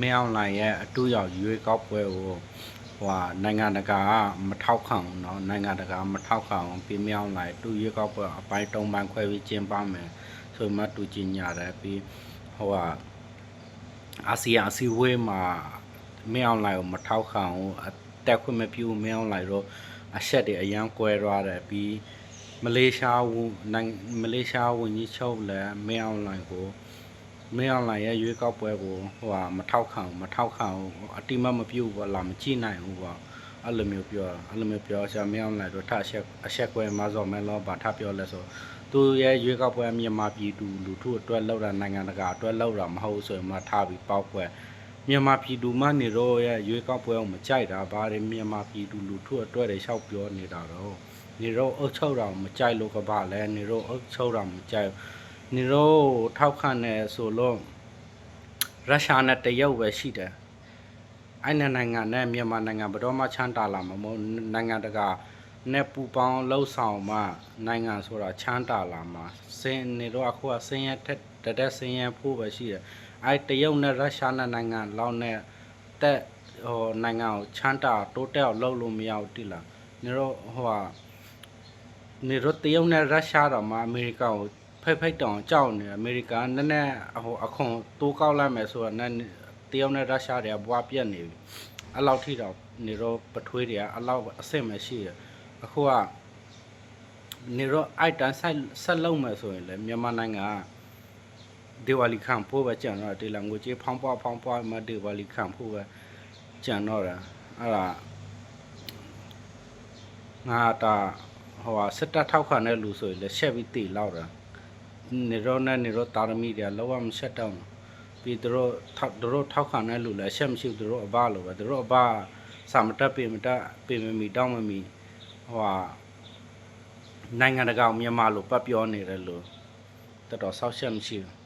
မင်းအောင်လှိုင်ရဲ့အတူရောက်ရွေးကောက်ပွဲကိုနိုင်ငံတကာကမထောက်ခံဘူးเนาะနိုင်ငံတကာမထောက်ခံအောင်ပြီးမင်းအောင်လှိုင်တူရွေးကောက်ပွဲအပိုင်း၃ပိုင်းခွဲပြီးကျင်းပမယ်ဆိုမှတူကျင်ညာတယ်ပြီးအာဆီယံအစည်းအဝေးမှာမင်းအောင်လှိုင်ကိုမထောက်ခံဘူးအတက်ခွင့်မပြုမင်းအောင်လှိုင်တို့အဆက်တွေအရန်ကွဲသွားတယ်ပြီးမလေးရှားဝန်ကြီးချုပ်လည်းမင်းအောင်လှိုင်ရဲ့ရွေးကောက်ပွဲကိုမထောက်ခံအတိမမပြုတ်လာမကြည့်နိုင်ဘူးပေါ့အဲ့လိုမျိုးပြောဆရာမင်းအောင်လှိုင်တို့ထအဆက်ကွဲမှာစော်မဲလောဘာထပြောလဲဆိုသူရဲ့ရွေးကောက်ပွဲမြန်မာပြည်သူလူထုအတွက်လောက်တာနိုင်ငံတကာအတွက်လောက်တာမဟုတ်ဆိုရင်မှထားပြီးပေါက်ပွဲမြန်မာပြည်သူမှနေတော့ရဲ့ရွေးကောက်ပွဲကိုမကြိုက်တာဘာတွေမြန်မာပြည်သူလူထုအတွက်တွေလျှောက်ပြောနေတာတော့နေတော့အုပ်ချုပ်တာမကြိုက်လို့ကပါလဲနေတော့အုပ်ချုပ်တာမကြိုက်နေတော့ထောက်ခံနေဆိုလို့ရုရှားနဲ့တရုတ်ပဲရှိတယ်အဲ့နိုင်ငံနဲ့မြန်မာနိုင်ငံဘယ်တော့မှချမ်းသာလာမှာမဟုတ်နိုင်ငံတကာနဲ့ပူပေါင်းလှုပ်ဆောင်မှနိုင်ငံဆိုတာချမ်းသာလာမှာစင်းနေတော့အခုကစင်းရဲတက်စင်းရဲဖို့ပဲရှိတယ်အဲ့တရုတ်နဲ့ရုရှားနဲ့နိုင်ငံလောက်နဲ့တက်နိုင်ငံကိုချမ်းသာတိုးတက်အောင်လုပ်လို့မရဘူးတိလားနေတော့နေတော့တရုတ်နဲ့ရုရှားတော့မှအမေရိကန်ကိုဖိတ်တောင်ကြောက်နေအမေရိကန်နည်းနည်းအခွန်တိုးကောက်လိုက်မယ်ဆိုတော့တရုတ်နဲ့ရုရှားတွေကဘွားပြက်နေပြီအဲ့လောက်ထိတော့နေတော့ပထွေးတွေကအဲ့လောက်အဆင့်မရှိရအခုကနေတော့အဲ့တန်းဆက်လုံးမယ်ဆိုရင်လေမြန်မာနိုင်ငံကဒီဝါလီခံဖို့ပဲကြံတော့ဒီလငွေကြေးဖောင်းပွားမှဒီဝါလီခံဖို့ပဲကြံတော့တာအဲ့ဒါငါတာစစ်တပ်ထောက်ခံတဲ့လူဆိုရင်လည်းရှက်ပြီးတီလောက်တာနေတော့တာရမီတွေလောကမရှက်တော့ပြီးတို့ထောက်ခံတဲ့လူလည်းရှက်မရှိဘူးတို့အဘလိုပဲတို့အဘစာမတက်ပေမမီတောင်းမမီနိုင်ငံတကာမြန်မာလိုပတ်ပြောနေတယ်လို့တော်တော်ဆောက်ရှက်မရှိဘူး